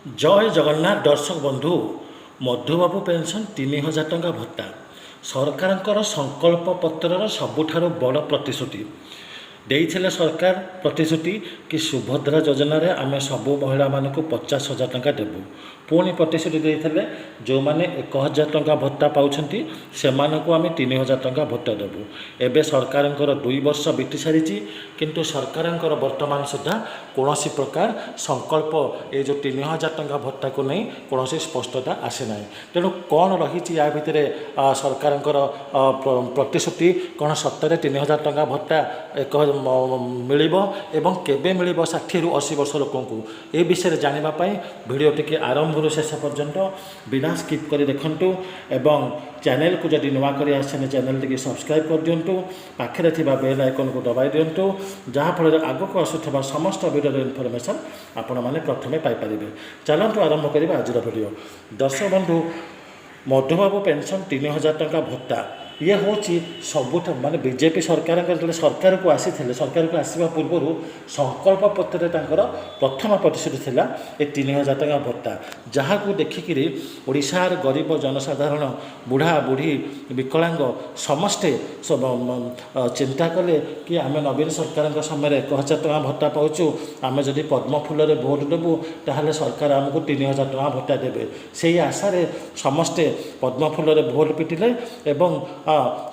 जय जगन्नाथ दर्शक बंधु मधुबाबू पेंशन 3000 टंका भत्ता सरकार संकल्प पत्रर सबुठारु बड़ प्रतिश्रुति देइथिले सरकार प्रतिश्रुति कि सुभद्रा योजना रे आमे सबु महिला मानक 50,000 टंका देबु। पुणी प्रतिश्रुति देइथिले जो माने 1,000 टंका भत्ता पाउछंती सेमानकु आमे 3,000 टंका भत्ता देबु। एबे सरकारंकर 2 वर्ष बीती सारिछि किंतु सरकारंकर वर्तमान सुधा कोनोसी प्रकार संकल्प ए जो 3,000 टंका भत्ता को नहीं कोनोसी स्पष्टता आसे नाही। तेणु कौन रही या भितर सरकारंकर प्रतिश्रुति कौन सत्तरे 3,000 टंका भत्ता एक मिलिबो एवं केबे मिलिबो 60 रु 80 वर्ष लोकंकु ए विषय जानिबा पई वीडियो टिके आरंभ रु शेष पर्यंत बिना स्किप करी देखंतु एवं चैनल को जदि नुआ करी आछन चैनल टिके सब्सक्राइब कर दियंतु पाखरे थिबा बेल आइकन को दबाई दियंतु जहा फल आगो को आसुथबा समस्त वीडियो इनफॉरमेशन आपण माने प्रथमे पाई परिबे। चलंतु आरंभ करिबा आजर वीडियो। दर्शक बंधु मधुबाबू पेंशन 3,000 टंका भत्ता ये हूँ सबुठ माने बीजेपी सरकार सरकार को आसी सरकार को आसवा पूर्व संकल्प पत्र प्रथम प्रतिश्रुति थिला ए 3,000 टंका भत्ता जहाँ को देखिकी ओडिशार गरीब जनसाधारण बुढ़ा बुढ़ी विकलांग समस्ते सब चिंता कले कि आम नवीन सरकार समय 1,000 टंका भत्ता पाचु आम जदि पद्म फूल भोट देवु ताहले सरकार आमको 3,000 टंका भत्ता देवे से आशारे समस्ते पद्म फूल भोट पिटिले एवं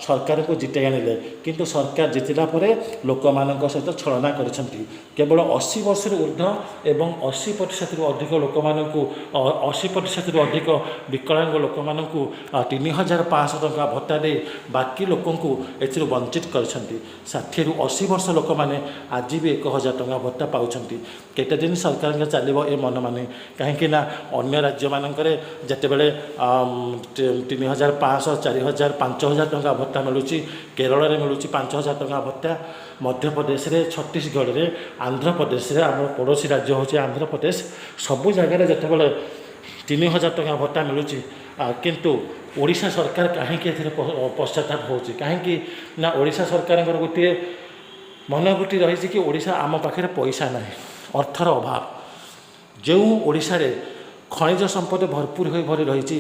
सरकार को जिते आनिले किंतु सरकार जितिला परे लोक मानक सहित छलना करिसेंती। केवल 80 वर्ष ऊर्ध्व एवं 80% रु अधिक लोक मानकु 80% रु अधिक विकलांग लोक मानकु 3,500 टंका भत्ता दे बाकी लोकंकु एथिरु वंचित करिसेंती। 60 रु 80 वर्ष लोक माने आज भी 1,000 टंका भत्ता पाउछंती। केते दिन सरकार के चलिबो ए मन माने काहेकि ना अन्य राज्य मानकरे जतेबेले 3,500 4,000 5,000 टंका भत्ता मिलूँ केरल में मिलूँ 5,000 टंका भत्ता मध्य प्रदेश रे छत्तीसगढ़ रे आंध्र प्रदेश रे आम पड़ोसी राज्य हूँ आंध्र प्रदेश सबू जगह जितेबाला 3,000 टंका भत्ता मिलूँ किंतु ओडिशा सरकार कहीं पश्चाताप हो कहीं ना ओडिशा सरकार गोटे मनोवृत्ति रही कि ओडिशा आम पाखे पैसा ना अर्थर अभाव जो ओडिशा रे खनिज संपद भरपूर हो भरी रही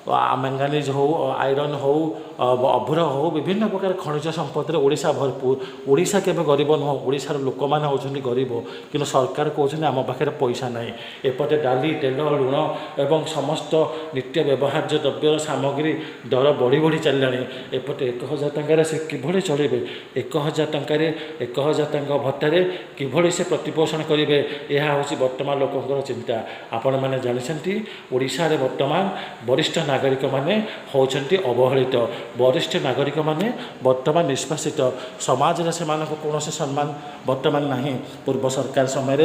मैंगानीज हो आयरन हो अभ्र हो विभिन्न प्रकार खनिज संपद ओडिशा भरपूर ओडिशा केबे गरीब नुह ओडिशार लोक मैंने होती गरीब कि सरकार कहते आम पाखे पैसा ना एपटे डाली तेल लुण एवं समस्त नित्य व्यवहार्य द्रव्य सामग्री दर बढ़ी बढ़ी चलिलानी एपटे 1,000 टंकार से किभली चलिबे 1,000 टंकार 1,000 टंका भत्तारे किभली से प्रतिपोषण करेंगे यह हूँ वर्तमान लोकंर चिंता। आपण मैंने जानते ओडिशा रे वर्तमान वरिष्ठ नागरिक माने होचंती अवहेलित वरिष्ठ नागरिक माने वर्तमान निष्पासित समाज रे सेमानक कोनोसी सम्मान वर्तमान नहीं। पूर्व सरकार समय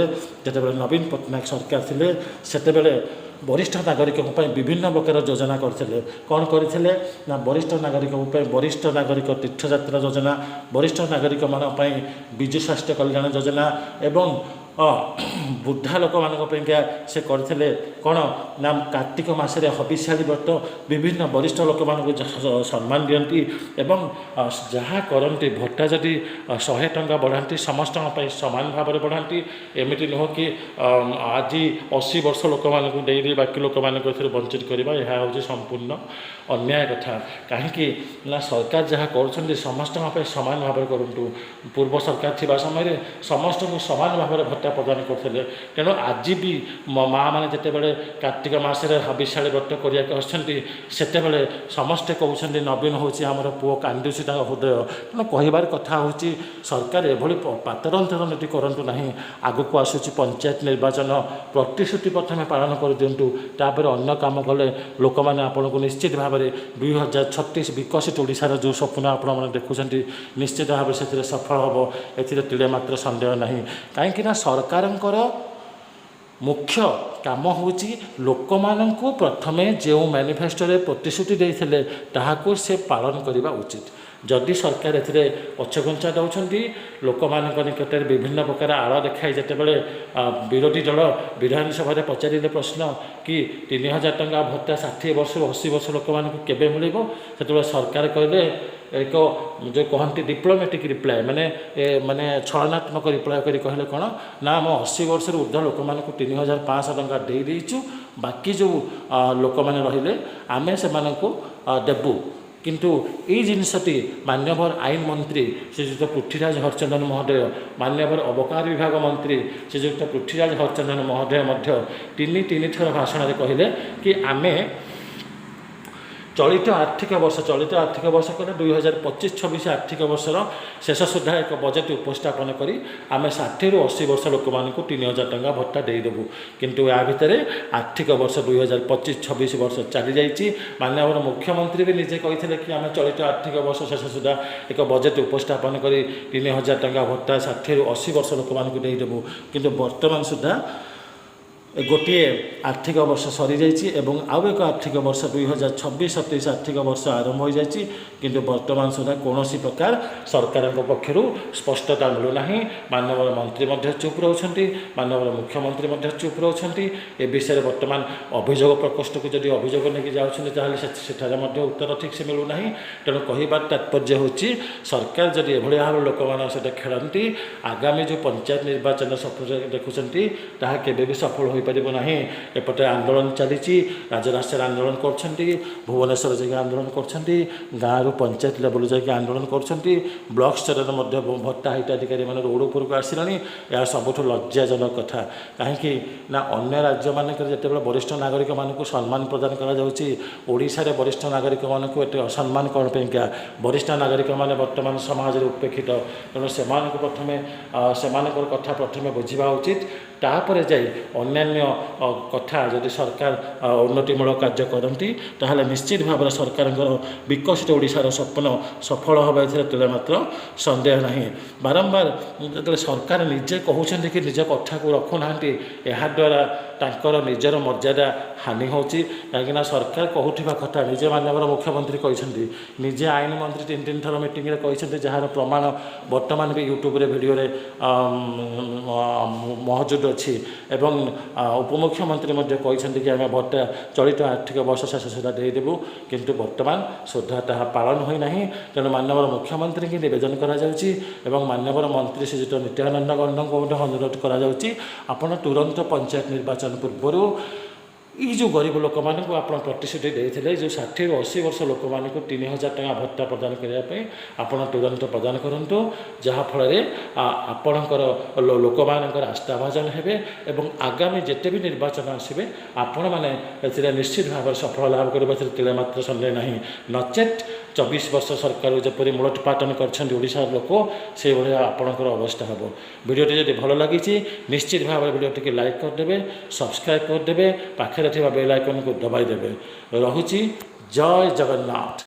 जितेबाला नवीन पट्टनायक सरकार थिले सेतेबेले वरिष्ठ नागरिक विभिन्न प्रकार योजना करते कौन करते ना वरिष्ठ नागरिक वरिष्ठ नागरिक तीर्थयात्रा योजना वरिष्ठ नागरिक मानी विजु स्वास्थ्य कल्याण योजना एवं वृद्धा लोक मान से करते कौन ना कार्तिक मासरे हबिशाली व्रत विभिन्न वरिष्ठ लोक मान सम्मान दियंती एवं जहाँ करती भत्ता जदि 100 टंका बढ़ाती समस्त सामान भाव में बढ़ाती एमती नुह कि आज 80 वर्ष लोक मानक दे बाकी लोक मान वंचित करवा यह हूँ संपूर्ण अन्याय कथा कहीं ना सरकार जहाँ कर समस्त सामान भाव करूँ पूर्व सरकार थिबा समय समस्त को सामान भाव में भत्ता प्रदान करते तेणु आज भी माँ मैंने जितेबाला कार्तिक मासरे हबिशाली व्रत करते समस्ते कहते नवीन हूँ आमर पुओ कांदुची हृदय तेणु कहबार कथा हूँ सरकार एभली पातरंतर नीति करूँ ना आग को आसूँ पंचायत निर्वाचन प्रतिश्रुति प्रथम पालन कर दिंतु तापर अन्य काम कले लोक मैंने आपन को निश्चित भाव में 2036 विकसित ओडिशार जो स्वप्न आपण मैंने देखुं निश्चित भाव से सफल हम एतिरे मात्र संदेह नहीं कहीं सरकारंकर मुख्य काम हूँ लोक मानू प्रथमे जो मैनिफेस्टो प्रतिश्रुति देते ताहाको से पालन करने उचित। जदि सरकार ए पछघुंचा दौरान लोक मान निकट में विभिन्न प्रकार आड़ देखाई जितेबाला विरोधी दल विधानसभा पचारे प्रश्न कि 3,000 टंका भत्ता 60 वर्ष 80 वर्ष लोक मानक केबे मिलिबो से सरकार कहले एक जो कहती डिप्लोमेटिक रिप्लाय माने छलनात्मक रिप्लाय करी कहले कौन ना आम 80 वर्ष ऊर्ध्व लोक मान 3500 टंका दे देइचु बाकी जो लोक मैंने रहिले आमे से देबू किंतु ये जिनसटी मान्यवर आईन मंत्री श्रीजुक्त पृथ्वीराज हरचंदन महोदय मान्यवर अबकारी विभाग मंत्री श्रीजुक्त पृथ्वीराज हरचंदन महोदय तीन थर भाषण में कहले कि आमे चलित आर्थिक वर्ष कहले 2025-26 आर्थिक वर्षर शेष सुधा एक बजेट उपस्थापन करी आमे 60 ରୁ 80 वर्ष लोक मान 3000 टंका भत्ता देदेबू किंतु या भितर आर्थिक वर्ष 2025-26 वर्ष चली जाइए माननीय मुख्यमंत्री भी निजे कही कि आम चलित आर्थिक वर्ष शेष सुधा एक बजेट उपस्थापन करी 3000 टंका भत्ता 60 ରୁ 80 वर्ष लोक मान देदेबू किंतु वर्तमान सुधा गोटे आर्थिक वर्ष सरी जाइए आउ एक आर्थिक वर्ष 2026-27 आर्थिक वर्ष आरंभ हो जाइए किंतु वर्तमान सुधा कौन प्रकार सरकार पक्षर स्पष्टता मिलूना माननीय मंत्री चुप रोचंती माननीय मुख्यमंत्री चुप रोचंती ए विषय बर्तमान अभियोग प्रकोष्ठ को जब अभियोग नहीं जाऊँगी उत्तर ठीक से मिलूना तेणु कहबार तात्पर्य होची सरकार जब एभली भाव लोक सहित खेलती आगामी जो पंचायत निर्वाचन सफल देखुंट ताहा केबे भी सफल हो पारिबो नाही एपटे आंदोलन चली राजरास्तार आंदोलन करछंती भुवनेश्वर जगह आंदोलन करछंती गाँव पंचायत लेवल जाकि आंदोलन करछंती ब्लॉक स्तर भत्ता हिताधिकारी मैंने रोड उपरक आसिलानी यह सबुठ लज्जाजनक कथा कहीं ना अन्य राज्य मानक जिते वरिष्ठ नागरिक मानक सम्मान प्रदान करा वरिष्ठ नागरिक मानक एत असम्मान कौन पैंका वरिष्ठ नागरिक मैंने वर्तमान समाज में उपेक्षित तेणु से प्रथम से कथा प्रथम बुझा उचित तापर जाई अन्यान्य कथा जदि सरकार उन्नतिमूलक कार्य करती ताहले निश्चित भाव में सरकार विकसित ओडिशार स्वप्न सफल होगा ए मात्र संदेह नहीं बारंबार जो सरकार निजे कहते कि निज कथा को रखुना याद्वारा तांकर निजर मर्यादा हानि होची कहीं सरकार कहूठा कथा निजे माननीय मुख्यमंत्री कहते निजे आईन मंत्री 3 थर मीटिंग कहते जार प्रमाण बर्तमान भी यूट्यूब भिडियो मौजूद अच्छी एवं उपमुख्यमंत्री कहते कि आम भत्ता चलित आर्थिक वर्ष शेष सुधा देदेबू किंतु वर्तमान सुधा ताहा पालन होना तेणु माननीय मुख्यमंत्री की निवेदन कर माननीय मंत्री श्रीजुत नित्यानंद गौड़ को अनुरोध कर तुरंत पंचायत निर्वाचन पूर्व ये जो गरीब लोक मान आप प्रतिश्रुति देते जो 60 ରୁ 80 वर्ष लोक मान 3000 टंका भत्ता प्रदान करने आप तुरंत प्रदान करूँ जहाँफल आपणकर लोक मान आस्थाभाजन हे और आगामी जिते भी निर्वाचन आसवे आपण मैंने निश्चित भाव सफल लाभ करते मात्र सन्देह ना नचेत 24 वर्ष सरकार जपरी मूलोत्पाटन करशार लोक से भाया आपणकर अवस्था हम भिडियोटी जब भल लगी निश्चित भाव में भिडियोटी लाइक करदे सब्सक्राइब करदे पाखे बेल आइकन को दबाई देवे। रहुची जय जगन्नाथ।